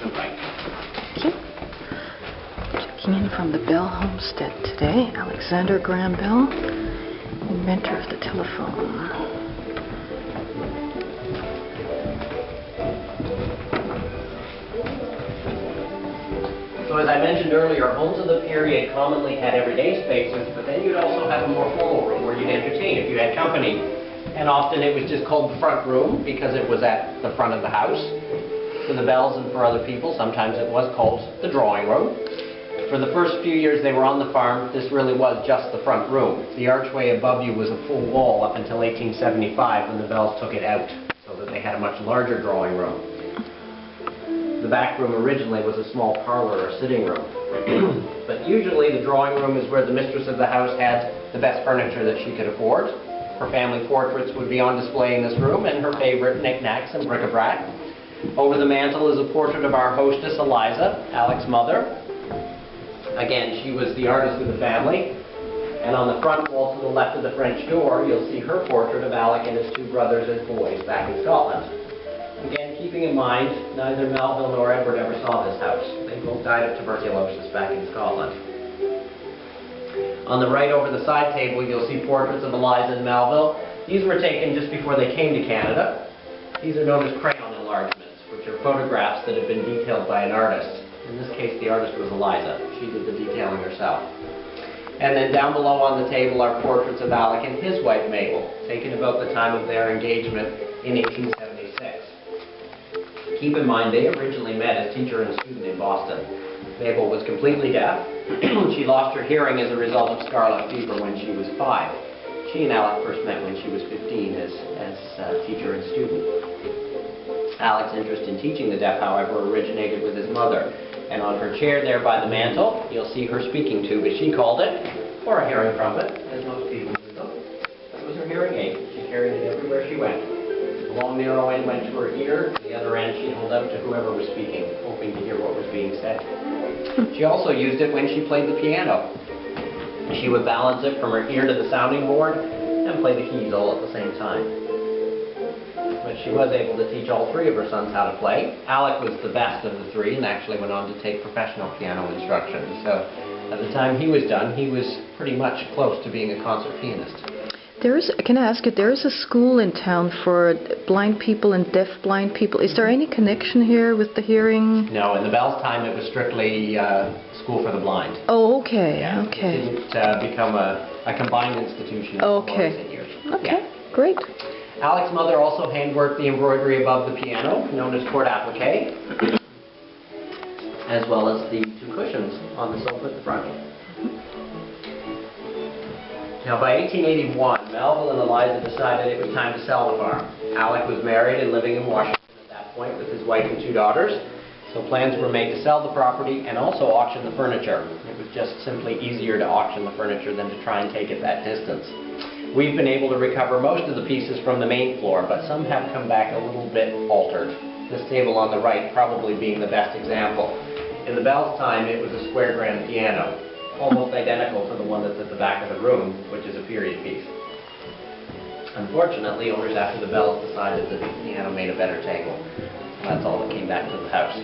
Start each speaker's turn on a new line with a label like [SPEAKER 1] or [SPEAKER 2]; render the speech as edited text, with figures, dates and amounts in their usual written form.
[SPEAKER 1] Right.
[SPEAKER 2] Thank you. Checking in from the Bell Homestead today. Alexander Graham Bell, inventor of the telephone.
[SPEAKER 1] So as I mentioned earlier, homes of the period commonly had everyday spaces, but then you'd also have a more formal room where you'd entertain if you had company. And often it was just called the front room because it was at the front of the house. For the Bells and for other people, sometimes it was called the drawing room. For the first few years they were on the farm, this really was just the front room. The archway above you was a full wall up until 1875 when the Bells took it out, so that they had a much larger drawing room. The back room originally was a small parlor or sitting room. But usually the drawing room is where the mistress of the house had the best furniture that she could afford. Her family portraits would be on display in this room, and her favorite knickknacks and bric-a-brac. Over the mantel is a portrait of our hostess, Eliza, Alec's mother. Again, she was the artist of the family. And on the front wall to the left of the French door, you'll see her portrait of Alec and his two brothers as boys back in Scotland. Again, keeping in mind, neither Melville nor Edward ever saw this house. They both died of tuberculosis back in Scotland. On the right over the side table, you'll see portraits of Eliza and Melville. These were taken just before they came to Canada. These are known as crayon enlargements, which are photographs that have been detailed by an artist. In this case, the artist was Eliza. She did the detailing herself. And then down below on the table are portraits of Alec and his wife Mabel, taken about the time of their engagement in 1876. Keep in mind, they originally met as teacher and student in Boston. Mabel was completely deaf. She lost her hearing as a result of scarlet fever when she was 5. She and Alec first met when she was 15 as teacher and student. Alec's interest in teaching the deaf, however, originated with his mother. And on her chair there by the mantel, you'll see her speaking tube, as she called it, or a hearing trumpet, as most people knew them. It was her hearing aid. She carried it everywhere she went. The long narrow end went to her ear, the other end she held out to whoever was speaking, hoping to hear what was being said. She also used it when she played the piano. She would balance it from her ear to the sounding board and play the keys all at the same time. But she was able to teach all three of her sons how to play. Alec was the best of the three and actually went on to take professional piano instruction. So at the time he was done, he was pretty much close to being a concert pianist.
[SPEAKER 2] Can I ask you, there is a school in town for blind people and deaf blind people. Is there any connection here with the hearing?
[SPEAKER 1] No, in the Bell's time it was strictly school for the blind.
[SPEAKER 2] Oh, okay,
[SPEAKER 1] yeah,
[SPEAKER 2] okay.
[SPEAKER 1] It didn't become a combined institution of boys and years.
[SPEAKER 2] Okay,
[SPEAKER 1] yeah.
[SPEAKER 2] Great.
[SPEAKER 1] Alec's mother also handworked the embroidery above the piano, known as court applique, as well as the two cushions on the sofa at the front. Now, by 1881, Melville and Eliza decided it was time to sell the farm. Alec was married and living in Washington at that point with his wife and two daughters, so plans were made to sell the property and also auction the furniture. It was just simply easier to auction the furniture than to try and take it that distance. We've been able to recover most of the pieces from the main floor, but some have come back a little bit altered. This table on the right probably being the best example. In the Bell's time, it was a square grand piano, almost identical to the one that's at the back of the room, which is a period piece. Unfortunately, owners after the Bells decided that the piano made a better table. That's all that came back to the house.